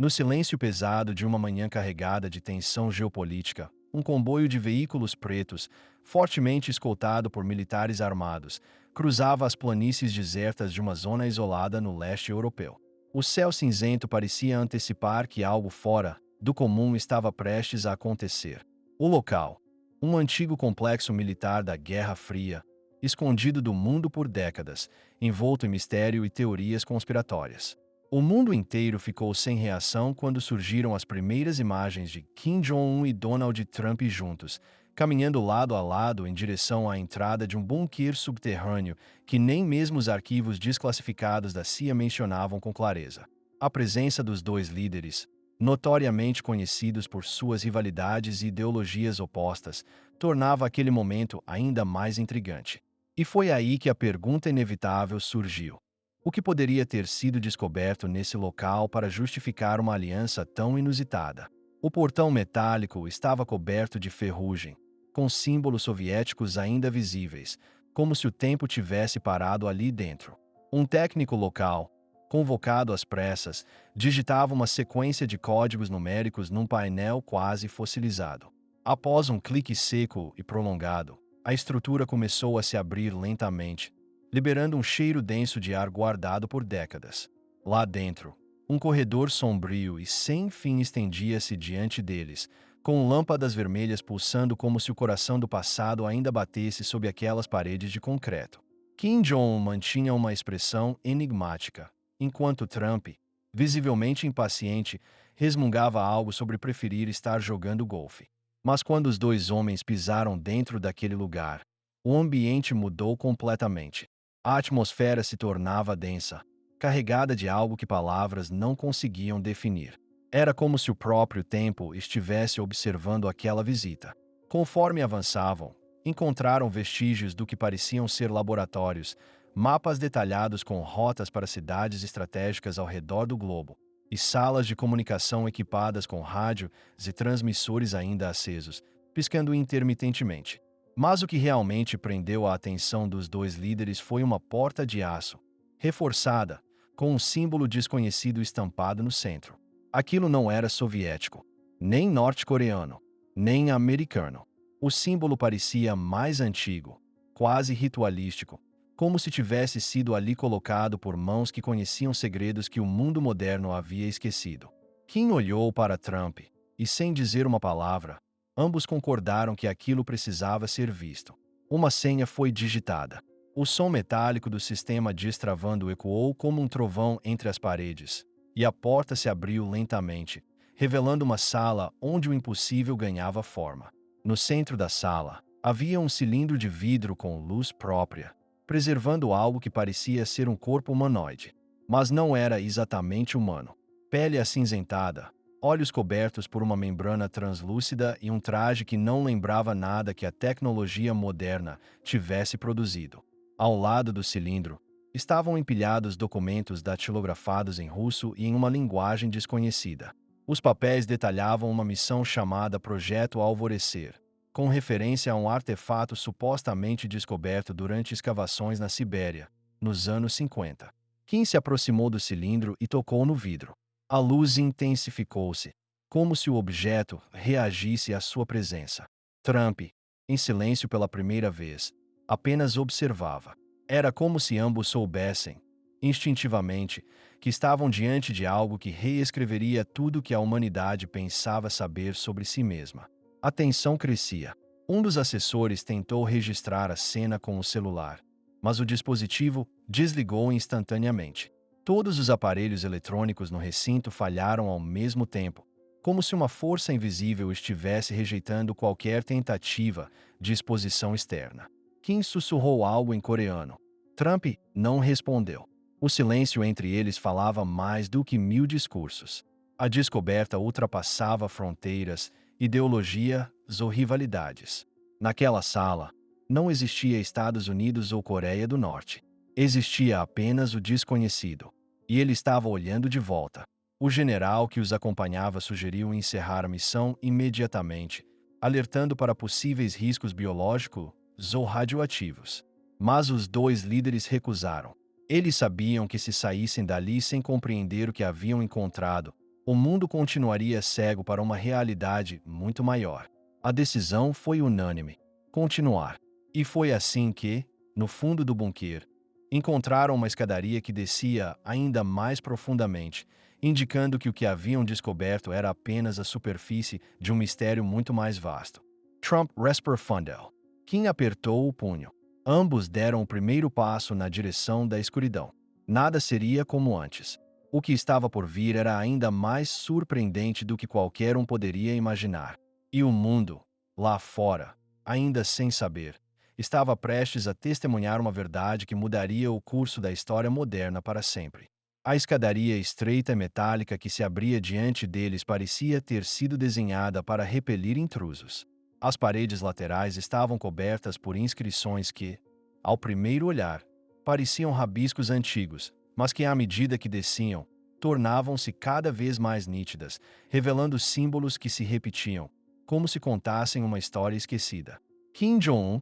No silêncio pesado de uma manhã carregada de tensão geopolítica, um comboio de veículos pretos, fortemente escoltado por militares armados, cruzava as planícies desertas de uma zona isolada no leste europeu. O céu cinzento parecia antecipar que algo fora do comum estava prestes a acontecer. O local, um antigo complexo militar da Guerra Fria, escondido do mundo por décadas, envolto em mistério e teorias conspiratórias. O mundo inteiro ficou sem reação quando surgiram as primeiras imagens de Kim Jong-un e Donald Trump juntos, caminhando lado a lado em direção à entrada de um bunker subterrâneo que nem mesmo os arquivos desclassificados da CIA mencionavam com clareza. A presença dos dois líderes, notoriamente conhecidos por suas rivalidades e ideologias opostas, tornava aquele momento ainda mais intrigante. E foi aí que a pergunta inevitável surgiu. O que poderia ter sido descoberto nesse local para justificar uma aliança tão inusitada? O portão metálico estava coberto de ferrugem, com símbolos soviéticos ainda visíveis, como se o tempo tivesse parado ali dentro. Um técnico local, convocado às pressas, digitava uma sequência de códigos numéricos num painel quase fossilizado. Após um clique seco e prolongado, a estrutura começou a se abrir lentamente, liberando um cheiro denso de ar guardado por décadas. Lá dentro, um corredor sombrio e sem fim estendia-se diante deles, com lâmpadas vermelhas pulsando como se o coração do passado ainda batesse sob aquelas paredes de concreto. Kim Jong-un mantinha uma expressão enigmática, enquanto Trump, visivelmente impaciente, resmungava algo sobre preferir estar jogando golfe. Mas quando os dois homens pisaram dentro daquele lugar, o ambiente mudou completamente. A atmosfera se tornava densa, carregada de algo que palavras não conseguiam definir. Era como se o próprio tempo estivesse observando aquela visita. Conforme avançavam, encontraram vestígios do que pareciam ser laboratórios, mapas detalhados com rotas para cidades estratégicas ao redor do globo, e salas de comunicação equipadas com rádios e transmissores ainda acesos, piscando intermitentemente. Mas o que realmente prendeu a atenção dos dois líderes foi uma porta de aço, reforçada, com um símbolo desconhecido estampado no centro. Aquilo não era soviético, nem norte-coreano, nem americano. O símbolo parecia mais antigo, quase ritualístico, como se tivesse sido ali colocado por mãos que conheciam segredos que o mundo moderno havia esquecido. Kim olhou para Trump, e sem dizer uma palavra, ambos concordaram que aquilo precisava ser visto. Uma senha foi digitada. O som metálico do sistema destravando ecoou como um trovão entre as paredes, e a porta se abriu lentamente, revelando uma sala onde o impossível ganhava forma. No centro da sala, havia um cilindro de vidro com luz própria, preservando algo que parecia ser um corpo humanoide. Mas não era exatamente humano. Pele acinzentada, olhos cobertos por uma membrana translúcida e um traje que não lembrava nada que a tecnologia moderna tivesse produzido. Ao lado do cilindro, estavam empilhados documentos datilografados em russo e em uma linguagem desconhecida. Os papéis detalhavam uma missão chamada Projeto Alvorecer, com referência a um artefato supostamente descoberto durante escavações na Sibéria, nos anos 50. Kim se aproximou do cilindro e tocou no vidro. A luz intensificou-se, como se o objeto reagisse à sua presença. Trump, em silêncio pela primeira vez, apenas observava. Era como se ambos soubessem, instintivamente, que estavam diante de algo que reescreveria tudo o que a humanidade pensava saber sobre si mesma. A tensão crescia. Um dos assessores tentou registrar a cena com o celular, mas o dispositivo desligou instantaneamente. Todos os aparelhos eletrônicos no recinto falharam ao mesmo tempo, como se uma força invisível estivesse rejeitando qualquer tentativa de exposição externa. Kim sussurrou algo em coreano. Trump não respondeu. O silêncio entre eles falava mais do que 1000 discursos. A descoberta ultrapassava fronteiras, ideologias ou rivalidades. Naquela sala, não existia Estados Unidos ou Coreia do Norte. Existia apenas o desconhecido. E ele estava olhando de volta. O general que os acompanhava sugeriu encerrar a missão imediatamente, alertando para possíveis riscos biológicos ou radioativos. Mas os dois líderes recusaram. Eles sabiam que se saíssem dali sem compreender o que haviam encontrado, O mundo continuaria cego para uma realidade muito maior. A decisão foi unânime: continuar. E foi assim que, no fundo do bunker, encontraram uma escadaria que descia ainda mais profundamente, indicando que o que haviam descoberto era apenas a superfície de um mistério muito mais vasto. Trump respirou. Kim apertou o punho. Ambos deram o primeiro passo na direção da escuridão. Nada seria como antes. O que estava por vir era ainda mais surpreendente do que qualquer um poderia imaginar. E o mundo, lá fora, ainda sem saber, estava prestes a testemunhar uma verdade que mudaria o curso da história moderna para sempre. A escadaria estreita e metálica que se abria diante deles parecia ter sido desenhada para repelir intrusos. As paredes laterais estavam cobertas por inscrições que, ao primeiro olhar, pareciam rabiscos antigos, mas que, à medida que desciam, tornavam-se cada vez mais nítidas, revelando símbolos que se repetiam, como se contassem uma história esquecida. Kim Jong-un,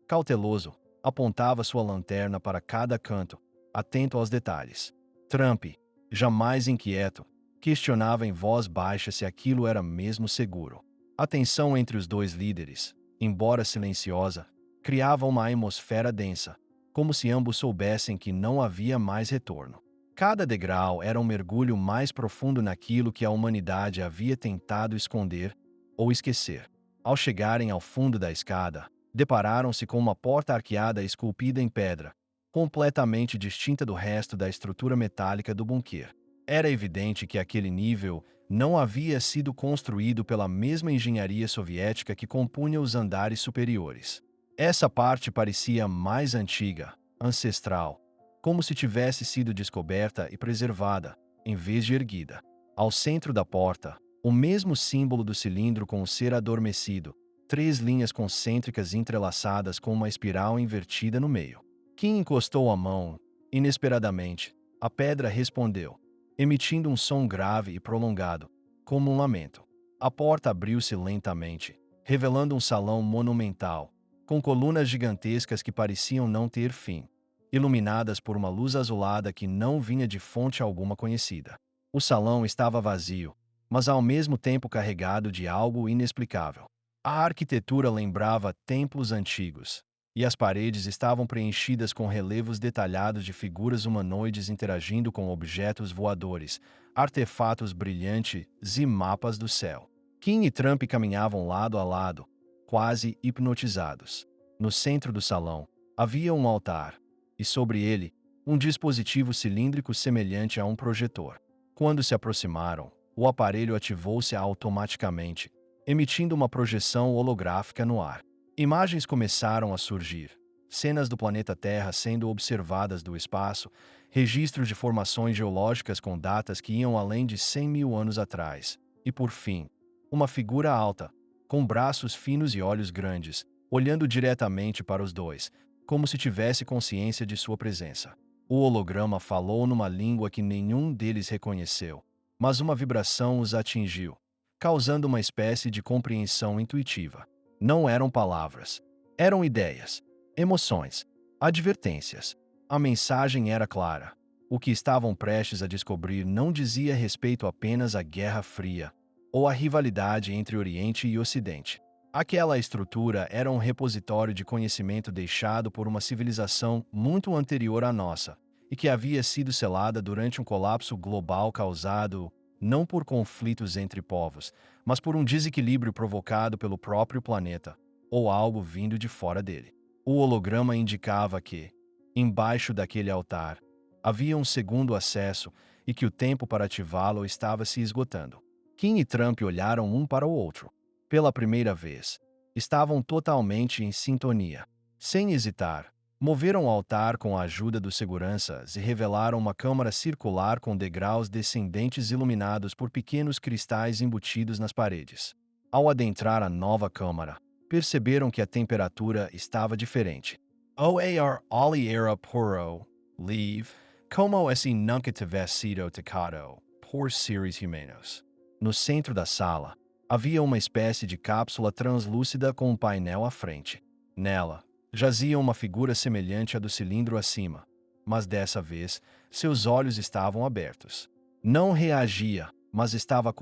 cauteloso, apontava sua lanterna para cada canto, atento aos detalhes. Trump, jamais inquieto, questionava em voz baixa se aquilo era mesmo seguro. A tensão entre os dois líderes, embora silenciosa, criava uma atmosfera densa, como se ambos soubessem que não havia mais retorno. Cada degrau era um mergulho mais profundo naquilo que a humanidade havia tentado esconder ou esquecer. Ao chegarem ao fundo da escada, depararam-se com uma porta arqueada esculpida em pedra, completamente distinta do resto da estrutura metálica do bunker. Era evidente que aquele nível não havia sido construído pela mesma engenharia soviética que compunha os andares superiores. Essa parte parecia mais antiga, ancestral, como se tivesse sido descoberta e preservada, em vez de erguida. Ao centro da porta, o mesmo símbolo do cilindro com o ser adormecido, 3 linhas concêntricas entrelaçadas com uma espiral invertida no meio. Kim encostou a mão. Inesperadamente, a pedra respondeu, emitindo um som grave e prolongado, como um lamento. A porta abriu-se lentamente, revelando um salão monumental, com colunas gigantescas que pareciam não ter fim, iluminadas por uma luz azulada que não vinha de fonte alguma conhecida. O salão estava vazio, mas ao mesmo tempo carregado de algo inexplicável. A arquitetura lembrava templos antigos, e as paredes estavam preenchidas com relevos detalhados de figuras humanoides interagindo com objetos voadores, artefatos brilhantes e mapas do céu. Kim e Trump caminhavam lado a lado, quase hipnotizados. No centro do salão, havia um altar, e sobre ele, um dispositivo cilíndrico semelhante a um projetor. Quando se aproximaram, o aparelho ativou-se automaticamente, emitindo uma projeção holográfica no ar. Imagens começaram a surgir, cenas do planeta Terra sendo observadas do espaço, registros de formações geológicas com datas que iam além de 100 mil anos atrás, e por fim, uma figura alta, com braços finos e olhos grandes, olhando diretamente para os dois, como se tivesse consciência de sua presença. O holograma falou numa língua que nenhum deles reconheceu, mas uma vibração os atingiu, causando uma espécie de compreensão intuitiva. Não eram palavras, eram ideias, emoções, advertências. A mensagem era clara. O que estavam prestes a descobrir não dizia respeito apenas à Guerra Fria ou à rivalidade entre Oriente e Ocidente. Aquela estrutura era um repositório de conhecimento deixado por uma civilização muito anterior à nossa, e que havia sido selada durante um colapso global causado não por conflitos entre povos, mas por um desequilíbrio provocado pelo próprio planeta, ou algo vindo de fora dele. O holograma indicava que, embaixo daquele altar, havia um segundo acesso e que o tempo para ativá-lo estava se esgotando. Kim e Trump olharam um para o outro. Pela primeira vez, estavam totalmente em sintonia. Sem hesitar, moveram o altar com a ajuda dos seguranças e revelaram uma câmara circular com degraus descendentes iluminados por pequenos cristais embutidos nas paredes. Ao adentrar a nova câmara, perceberam que a temperatura estava diferente. OAR ali era puro, leave, como esse nunca tivesse sido tocado por seres humanos. No centro da sala, havia uma espécie de cápsula translúcida com um painel à frente. Nela, jazia uma figura semelhante à do cilindro acima, mas dessa vez, seus olhos estavam abertos. Não reagia, mas estava